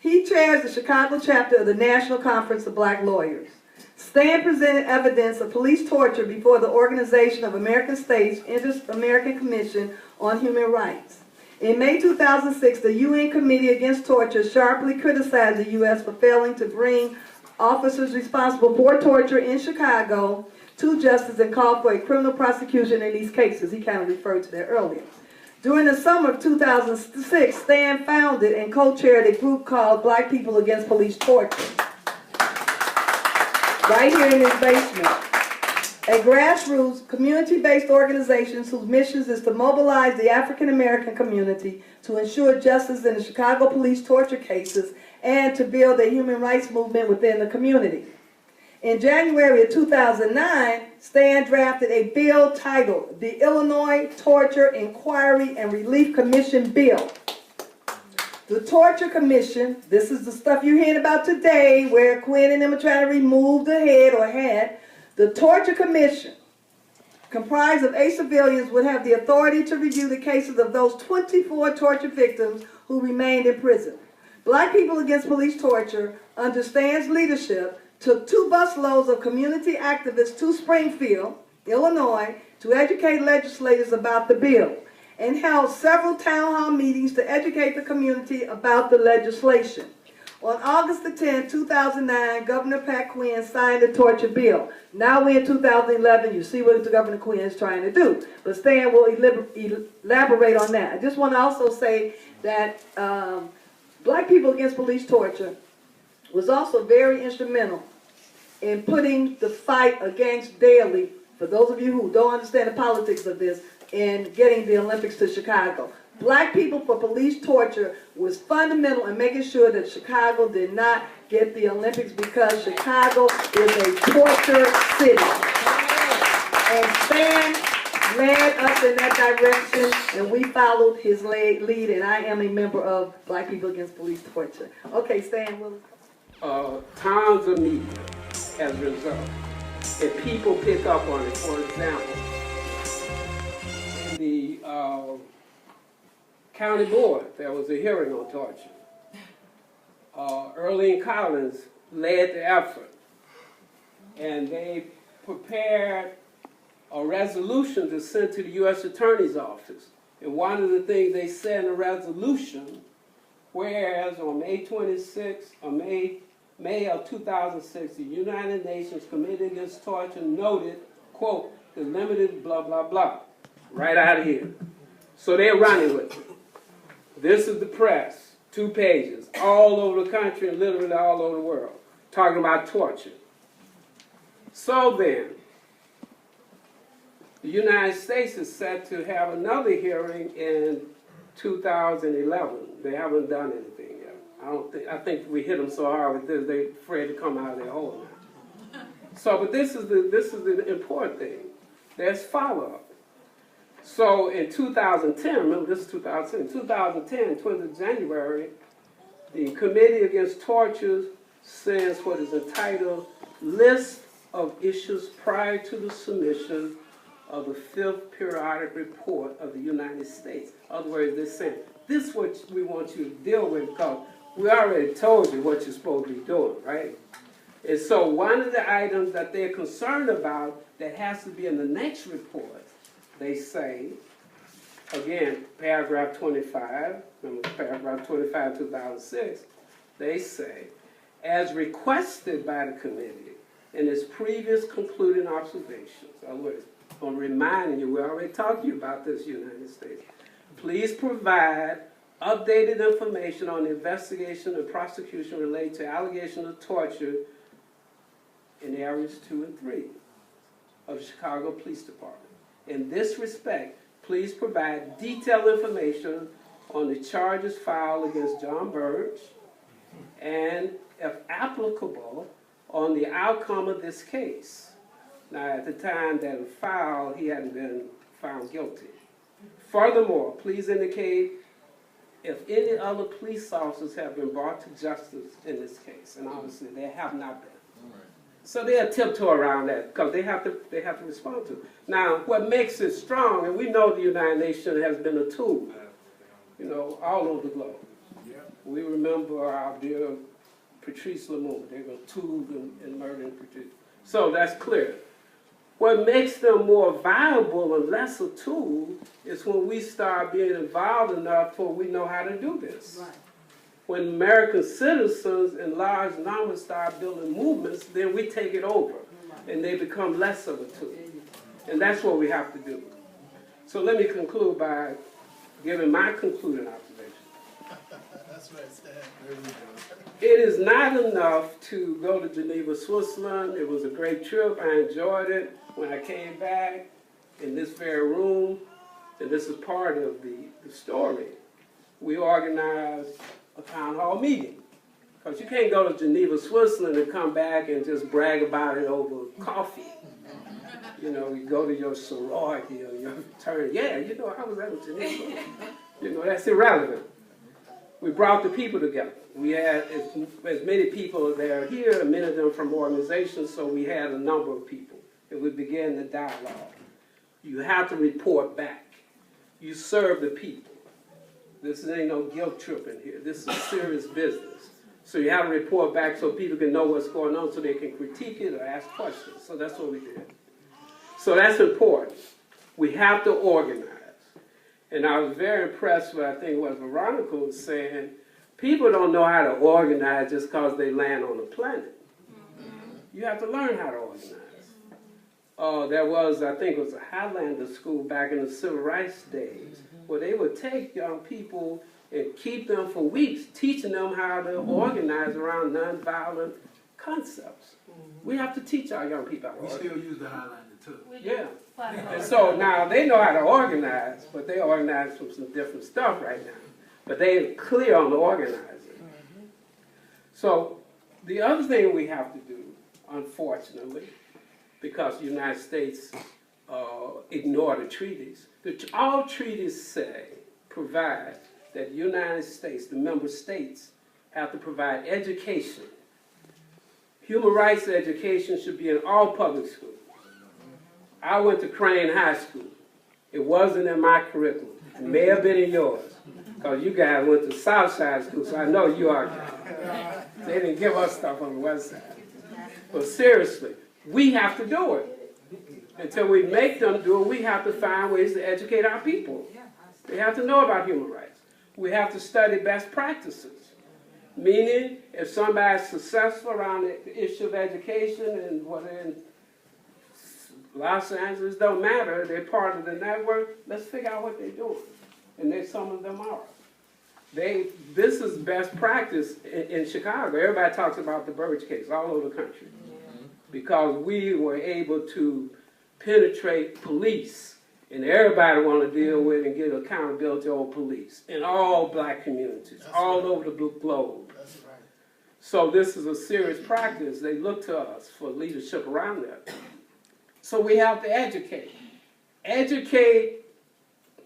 He chairs the Chicago chapter of the National Conference of Black Lawyers. Stan presented evidence of police torture before the Organization of American States Inter-American Commission on Human Rights. In May 2006, the UN Committee Against Torture sharply criticized the U.S. for failing to bring officers responsible for torture in Chicago to justice and called for a criminal prosecution in these cases. He kind of referred to that earlier. During the summer of 2006, Stan founded and co-chaired a group called Black People Against Police Torture, right here in his basement. A grassroots, community-based organization whose mission is to mobilize the African-American community to ensure justice in the Chicago police torture cases and to build a human rights movement within the community. In January of 2009, Stan drafted a bill titled the Illinois Torture Inquiry and Relief Commission Bill. The Torture Commission, this is the stuff you're hearing about today where Quinn and them are trying to remove the head or head. The Torture Commission, comprised of 8 civilians, would have the authority to review the cases of those 24 torture victims who remained in prison. Black People Against Police Torture, under Stan's leadership, took 2 busloads of community activists to Springfield, Illinois, to educate legislators about the bill, and held several town hall meetings to educate the community about the legislation. On August the 10th, 2009, Governor Pat Quinn signed the torture bill. Now we're in 2011, you see what the Governor Quinn is trying to do. But Stan will elaborate on that. I just want to also say that Black People Against Police Torture was also very instrumental in putting the fight against Daley, for those of you who don't understand the politics of this, in getting the Olympics to Chicago. Black People for Police Torture was fundamental in making sure that Chicago did not get the Olympics because Chicago is a torture city. And Stan led us in that direction, and we followed his lead, and I am a member of Black People Against Police Torture. Okay, Stan Willis. Tons of media as a result, and people pick up on it. For example, in the county board, there was a hearing on torture. Earlene Collins led the effort, and they prepared a resolution to send to the U.S. Attorney's Office. And one of the things they said in the resolution, whereas on May 26, or May of 2006, the United Nations Committee Against Torture noted, quote, the limited blah, blah, blah, right out of here. So they're running with it. This is the press, 2 pages, all over the country and literally all over the world, talking about torture. So then, the United States is set to have another hearing in 2011. They haven't done anything yet. I think we hit them so hard with this, they're afraid to come out of their hole now. So, but this is the important thing. There's follow-up. So in 2010, remember this is 2010, 20th January, the Committee Against Torture sends what is entitled List of Issues Prior to the Submission of the 5th Periodic Report of the United States. In other words, they're saying, this is what we want you to deal with because we already told you what you're supposed to be doing, right? And so one of the items that they're concerned about that has to be in the next report, they say, again, paragraph 25, remember paragraph 25, 2006, they say, as requested by the committee in its previous concluding observations, in other words, I'm reminding you, we already talked to you about this, United States. Please provide updated information on the investigation and prosecution related to allegations of torture in areas 2 and 3 of the Chicago Police Department. In this respect, please provide detailed information on the charges filed against John Burge and, if applicable, on the outcome of this case. Now, at the time that it was filed, he hadn't been found guilty. Furthermore, please indicate if any other police officers have been brought to justice in this case, and obviously they have not been. So they'll tiptoe around that because they have to respond to it. Now, what makes it strong, and we know the United Nations has been a tool, all over the globe. We remember our dear Patrice Lumumba. They were tooled in murdering Patrice. So that's clear. What makes them more viable and less a tool is when we start being involved enough so we know how to do this. Right. When American citizens in large numbers start building movements, then we take it over, and they become less of a tool. And that's what we have to do. So let me conclude by giving my concluding observation. That's right, Stan. There we go. It is not enough to go to Geneva, Switzerland. It was a great trip. I enjoyed it. When I came back in this very room, and this is part of the story, we organized a town hall meeting. Because you can't go to Geneva, Switzerland and come back and just brag about it over coffee. You go to your sorority or your fraternity. Yeah, I was at Geneva. That's irrelevant. We brought the people together. We had as many people there here, many of them from organizations, so we had a number of people. And we began the dialogue. You have to report back. You serve the people. This ain't no guilt tripping here. This is serious business. So you have to report back so people can know what's going on so they can critique it or ask questions. So that's what we did. So that's important. We have to organize. And I was very impressed with, I think what Veronica was saying, people don't know how to organize just because they land on the planet. You have to learn how to organize. There was, I think it was a Highlander school back in the civil rights days, where they would take young people and keep them for weeks, teaching them how to organize around nonviolent concepts. We have to teach our young people how to organize. We still use the Highlander too. Yeah. And so now they know how to organize, but they organize from some different stuff right now. But they ain't clear on the organizing. So the other thing we have to do, unfortunately, because the United States ignore the treaties, all treaties provide that the United States, the member states, have to provide education. Human rights education should be in all public schools. I went to Crane High School. It wasn't in my curriculum. It may have been in yours, because you guys went to Southside School, so I know you are. They didn't give us stuff on the west side. But seriously, we have to do it. Until we make them do it, we have to find ways to educate our people. They have to know about human rights. We have to study best practices. Meaning, if somebody's successful around the issue of education and whether in Los Angeles, don't matter, they're part of the network, let's figure out what they're doing. And some of them are. This is best practice in Chicago. Everybody talks about the Burge case all over the country. Because we were able to penetrate police, and everybody want to deal with and get accountability over police in all black communities, all over the globe. So this is a serious practice. They look to us for leadership around that. So we have to educate. Educate,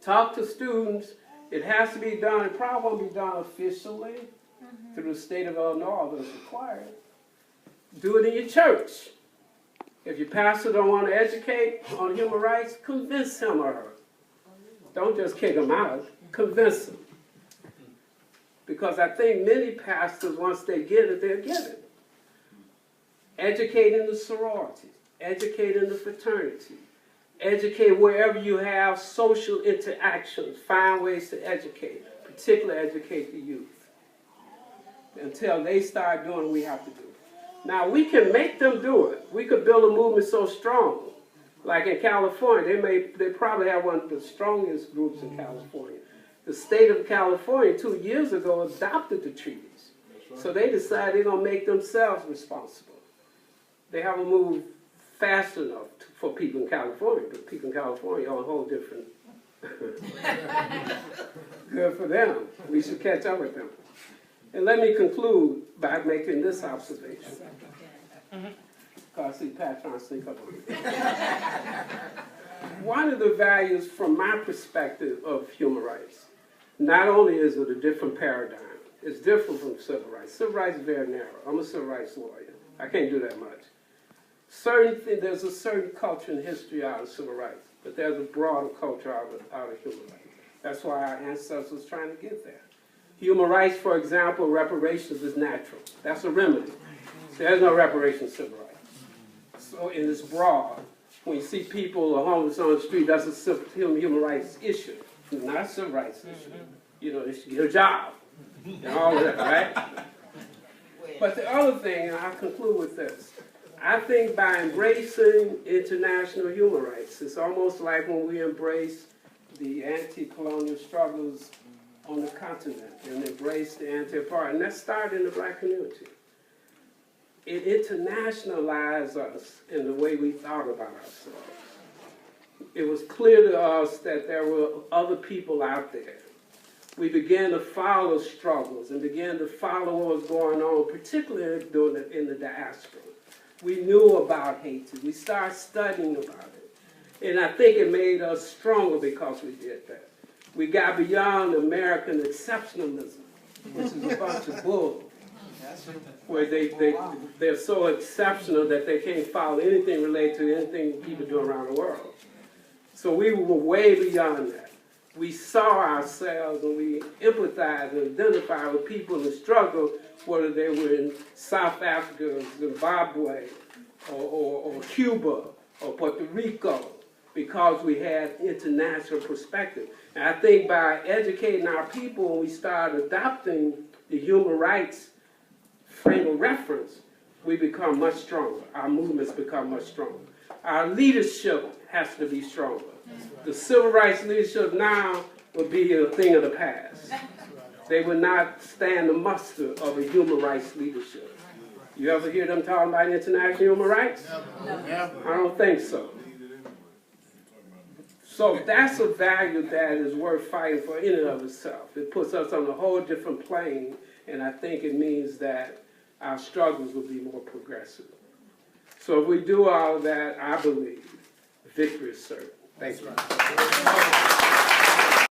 talk to students. It has to be done, it probably won't be done officially through the state of Illinois, although it's required. Do it in your church. If your pastor don't want to educate on human rights, convince him or her. Don't just kick them out, convince them. Because I think many pastors, once they get it, they'll get it. Educate in the sororities, educate in the fraternity, educate wherever you have social interactions, find ways to educate, particularly educate the youth. Until they start doing what we have to do. Now, we can make them do it. We could build a movement so strong. Like in California, they probably have one of the strongest groups in California. The state of California 2 years ago adopted the treaties. So they decided they're going to make themselves responsible. They haven't moved fast enough for people in California, but people in California are a whole different. Good for them. We should catch up with them. And let me conclude by making this observation. Because I see Pat trying to sneak up on me. One of the values from my perspective of human rights, not only is it a different paradigm, it's different from civil rights. Civil rights is very narrow. I'm a civil rights lawyer. I can't do that much. There's a certain culture and history out of civil rights, but there's a broader culture out of human rights. That's why our ancestors was trying to get there. Human rights, for example, reparations is natural. That's a remedy. There's no reparations civil rights. So in this broad, when you see people are homeless on the street, that's a human rights issue. It's not a civil rights issue. You know, it's your job and all of that, right? But the other thing, and I'll conclude with this, I think by embracing international human rights, it's almost like when we embrace the anti-colonial struggles on the continent and embrace the anti-apartheid. And that started in the black community. It internationalized us in the way we thought about ourselves. It was clear to us that there were other people out there. We began to follow struggles and began to follow what was going on, particularly in the diaspora. We knew about hatred. We started studying about it. And I think it made us stronger because we did that. We got beyond American exceptionalism, which is a bunch of bull, where they're so exceptional that they can't follow anything related to anything people do around the world. So we were way beyond that. We saw ourselves and we empathized and identified with people in the struggle, whether they were in South Africa, Zimbabwe, or Cuba, or Puerto Rico, because we had international perspective. And I think by educating our people, when we start adopting the human rights frame of reference, we become much stronger. Our movements become much stronger. Our leadership has to be stronger. The civil rights leadership now will be a thing of the past. They will not stand the muster of a human rights leadership. You ever hear them talking about international human rights? I don't think so. So that's a value that is worth fighting for in and of itself. It puts us on a whole different plane, and I think it means that our struggles will be more progressive. So if we do all of that, I believe victory is certain. Thank you.